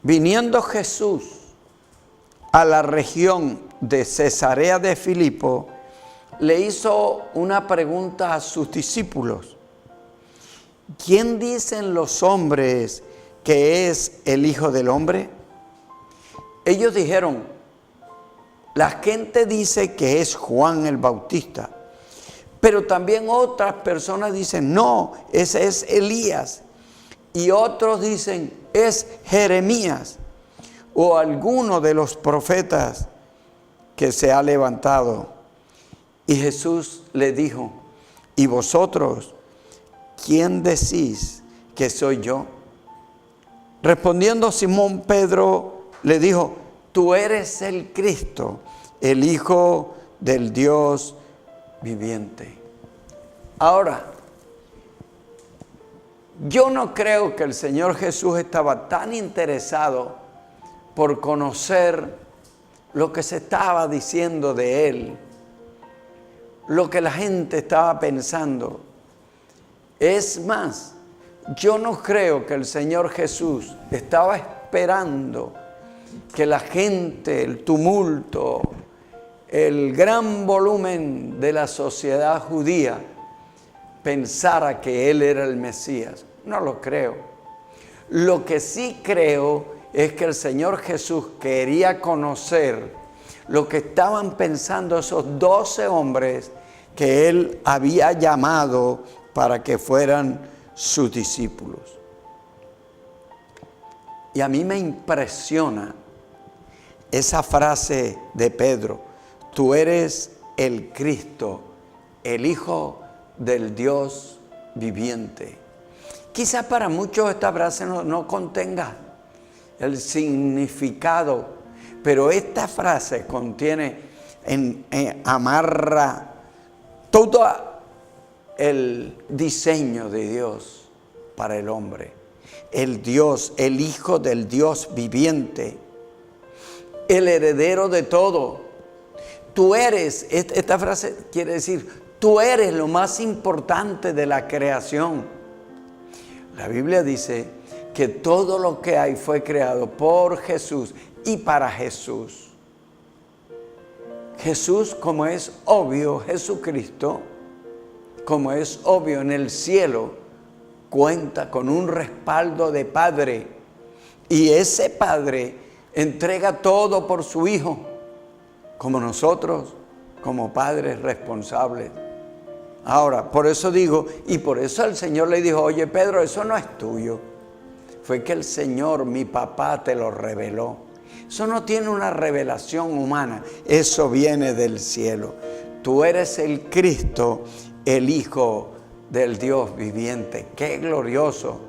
Viniendo Jesús a la región de Cesarea de Filipo, le hizo una pregunta a sus discípulos. ¿Quién dicen los hombres que es el Hijo del Hombre? Ellos dijeron, la gente dice que es Juan el Bautista, pero también otras personas dicen, no, ese es Elías. Y otros dicen, es Jeremías o alguno de los profetas que se ha levantado. Y Jesús le dijo, ¿y vosotros quién decís que soy yo? Respondiendo Simón Pedro le dijo, tú eres el Cristo, el Hijo del Dios viviente. Ahora, yo no creo que el Señor Jesús estaba tan interesado por conocer lo que se estaba diciendo de Él, lo que la gente estaba pensando. Es más, yo no creo que el Señor Jesús estaba esperando que la gente, el tumulto, el gran volumen de la sociedad judía pensara que Él era el Mesías. No lo creo. Lo que sí creo es que el Señor Jesús quería conocer lo que estaban pensando esos 12 hombres que Él había llamado para que fueran sus discípulos. Y a mí me impresiona esa frase de Pedro, tú eres el Cristo, el Hijo del Dios viviente. Quizás para muchos esta frase no contenga el significado, pero esta frase contiene, amarra todo el diseño de Dios para el hombre. El Dios, el Hijo del Dios viviente, el heredero de todo. Tú eres, esta frase quiere decir, tú eres lo más importante de la creación. La Biblia dice que todo lo que hay fue creado por Jesús y para Jesús. Jesús, como es obvio, Jesucristo, como es obvio en el cielo, cuenta con un respaldo de Padre. Y ese Padre entrega todo por su Hijo, como nosotros, como padres responsables. Ahora, por eso digo, y por eso el Señor le dijo, oye Pedro, eso no es tuyo. Fue que el Señor, mi papá, te lo reveló. Eso no tiene una revelación humana, eso viene del cielo. Tú eres el Cristo, el Hijo del Dios viviente. ¡Qué glorioso!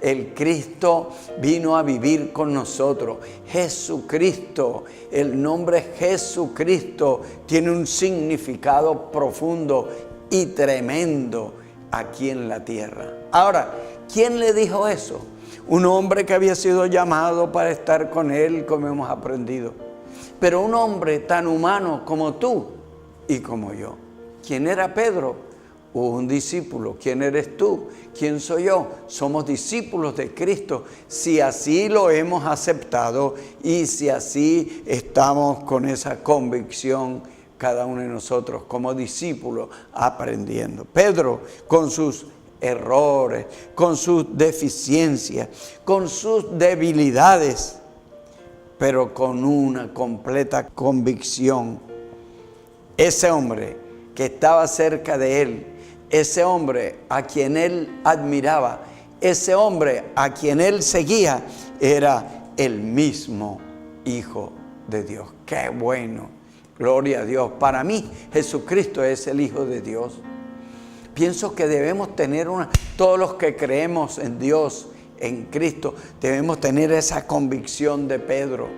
El Cristo vino a vivir con nosotros. Jesucristo, el nombre Jesucristo tiene un significado profundo y tremendo aquí en la tierra. Ahora, ¿quién le dijo eso? Un hombre que había sido llamado para estar con Él, como hemos aprendido. Pero un hombre tan humano como tú y como yo. ¿Quién era Pedro? Un discípulo. ¿Quién eres tú? ¿Quién soy yo? Somos discípulos de Cristo, si así lo hemos aceptado y si así estamos con esa convicción cada uno de nosotros como discípulos aprendiendo. Pedro, con sus errores, con sus deficiencias, con sus debilidades, pero con una completa convicción. Ese hombre que estaba cerca de él, ese hombre a quien él admiraba, ese hombre a quien él seguía, era el mismo Hijo de Dios. ¡Qué bueno! Gloria a Dios. Para mí, Jesucristo es el Hijo de Dios. Pienso que debemos tener todos los que creemos en Dios, en Cristo, debemos tener esa convicción de Pedro.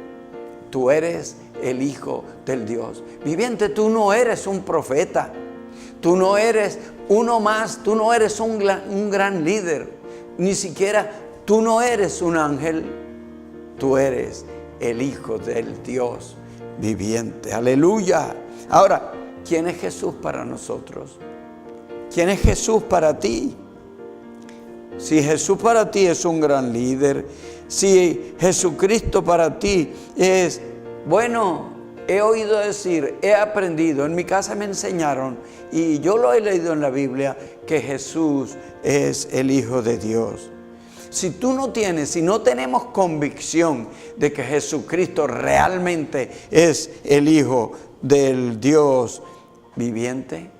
Tú eres el Hijo del Dios viviente. Tú no eres un profeta. Tú no eres uno más. Tú no eres un gran líder. Ni siquiera tú no eres un ángel. Tú eres el Hijo del Dios viviente. Aleluya. Ahora, ¿quién es Jesús para nosotros? ¿Quién es Jesús para ti? Si Jesús para ti es un gran líder, Si Jesucristo para ti es, bueno, he oído decir, he aprendido, en mi casa me enseñaron y yo lo he leído en la Biblia, que Jesús es el Hijo de Dios. Si tú no tienes, si no tenemos convicción de que Jesucristo realmente es el Hijo del Dios viviente,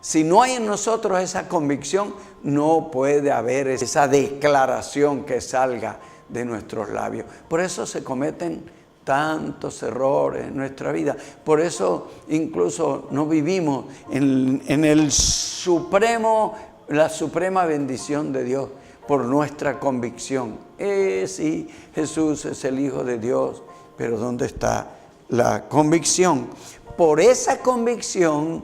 si no hay en nosotros esa convicción, no puede haber esa declaración que salga de nuestros labios. Por eso se cometen tantos errores en nuestra vida. Por eso incluso no vivimos en la suprema bendición de Dios, por nuestra convicción. Sí, Jesús es el Hijo de Dios, pero ¿dónde está la convicción? Por esa convicción,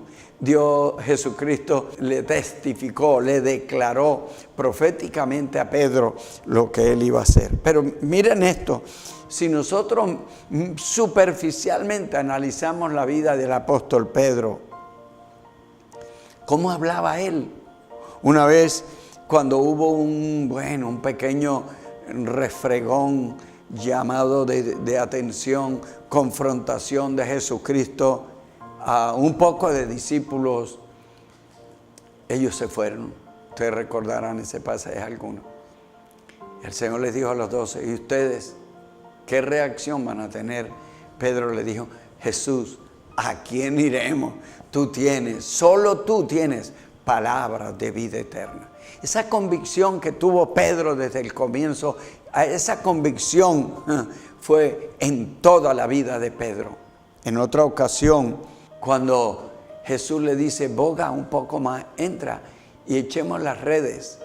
Jesucristo le testificó, le declaró proféticamente a Pedro lo que él iba a hacer. Pero miren esto, si nosotros superficialmente analizamos la vida del apóstol Pedro, ¿cómo hablaba él? Una vez, cuando hubo un pequeño refregón llamado de atención, confrontación de Jesucristo a un poco de discípulos, ellos se fueron. Ustedes recordarán ese pasaje alguno. El Señor les dijo a los 12, ¿y ustedes qué reacción van a tener? Pedro le dijo, Jesús, ¿a quién iremos? Solo tú tienes palabras de vida eterna. Esa convicción que tuvo Pedro desde el comienzo, esa convicción fue en toda la vida de Pedro. En otra ocasión, cuando Jesús le dice, boga un poco más, entra y echemos las redes.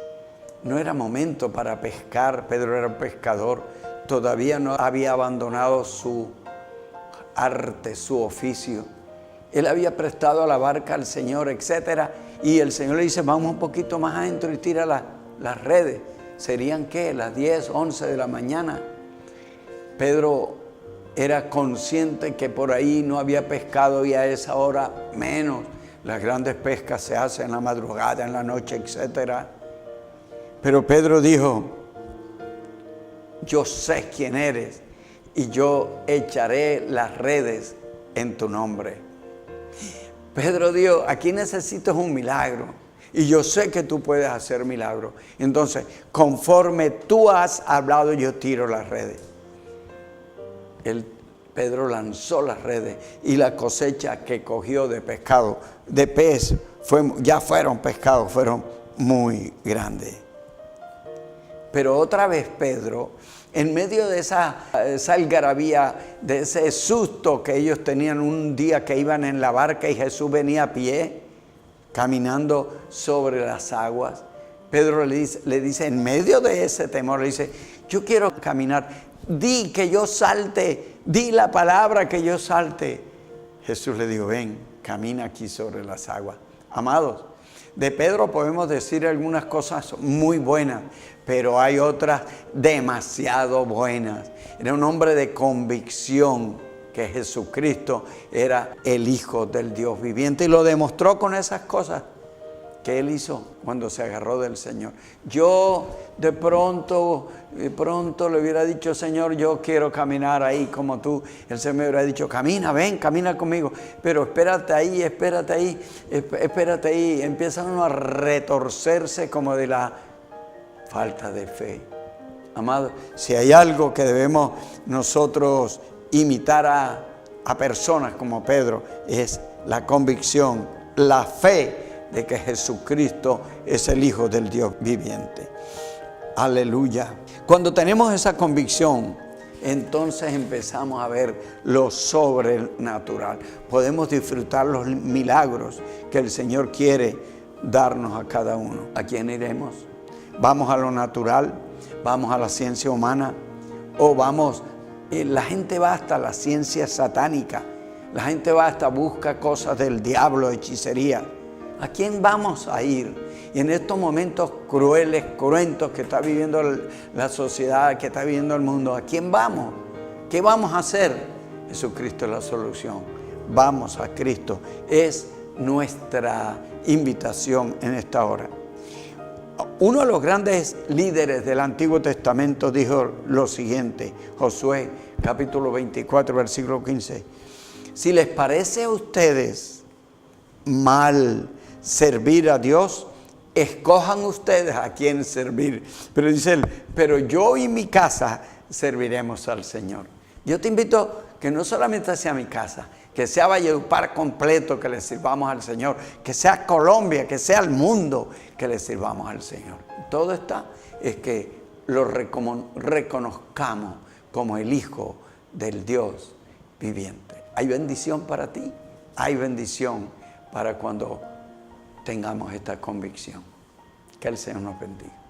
No era momento para pescar, Pedro era un pescador, todavía no había abandonado su arte, su oficio. Él había prestado la barca al Señor, etcétera, y el Señor le dice, vamos un poquito más adentro y tira las redes. ¿Serían qué? Las 10, 11 de la mañana. Pedro era consciente que por ahí no había pescado y a esa hora menos. Las grandes pescas se hacen en la madrugada, en la noche, etcétera. Pero Pedro dijo, yo sé quién eres y yo echaré las redes en tu nombre. Pedro dijo, aquí necesitas un milagro y yo sé que tú puedes hacer milagro. Entonces, conforme tú has hablado, yo tiro las redes. Pedro lanzó las redes y la cosecha que cogió de pescado, de pez, ya fueron pescados, fueron muy grandes. Pero otra vez Pedro, en medio de esa algarabía, de ese susto que ellos tenían un día que iban en la barca y Jesús venía a pie, caminando sobre las aguas, Pedro le dice, en medio de ese temor, le dice, yo quiero caminar, di que yo salte, di la palabra que yo salte. Jesús le dijo, ven, camina aquí sobre las aguas. Amados, de Pedro podemos decir algunas cosas muy buenas, pero hay otras demasiado buenas. Era un hombre de convicción que Jesucristo era el Hijo del Dios viviente y lo demostró con esas cosas que él hizo cuando se agarró del Señor. Yo de pronto le hubiera dicho, Señor, yo quiero caminar ahí como tú. El Señor me hubiera dicho, camina, ven, camina conmigo. Pero espérate ahí. Empiezan uno a retorcerse como de la falta de fe. Amado, si hay algo que debemos nosotros imitar a personas como Pedro, es la convicción, la fe de que Jesucristo es el Hijo del Dios viviente. Aleluya. Cuando tenemos esa convicción, entonces empezamos a ver lo sobrenatural. Podemos disfrutar los milagros que el Señor quiere darnos a cada uno. ¿A quién iremos? ¿Vamos a lo natural? ¿Vamos a la ciencia humana? ¿O vamos? La gente va hasta la ciencia satánica. La gente va hasta busca cosas del diablo, hechicería. ¿A quién vamos a ir? Y en estos momentos crueles, cruentos que está viviendo la sociedad, que está viviendo el mundo, ¿a quién vamos? ¿Qué vamos a hacer? Jesucristo es la solución. Vamos a Cristo. Es nuestra invitación en esta hora. uno de los grandes líderes del Antiguo Testamento dijo lo siguiente, Josué capítulo 24, versículo 15. Si les parece a ustedes mal servir a Dios, escojan ustedes a quién servir. Pero dice él, pero yo y mi casa serviremos al Señor. Yo te invito que no solamente sea mi casa, que sea Valledupar completo, que le sirvamos al Señor, que sea Colombia, que sea el mundo, que le sirvamos al Señor. Todo está es que lo reconozcamos como el Hijo del Dios viviente. Hay bendición para ti, hay bendición para cuando tengamos esta convicción. Que el Señor nos bendiga.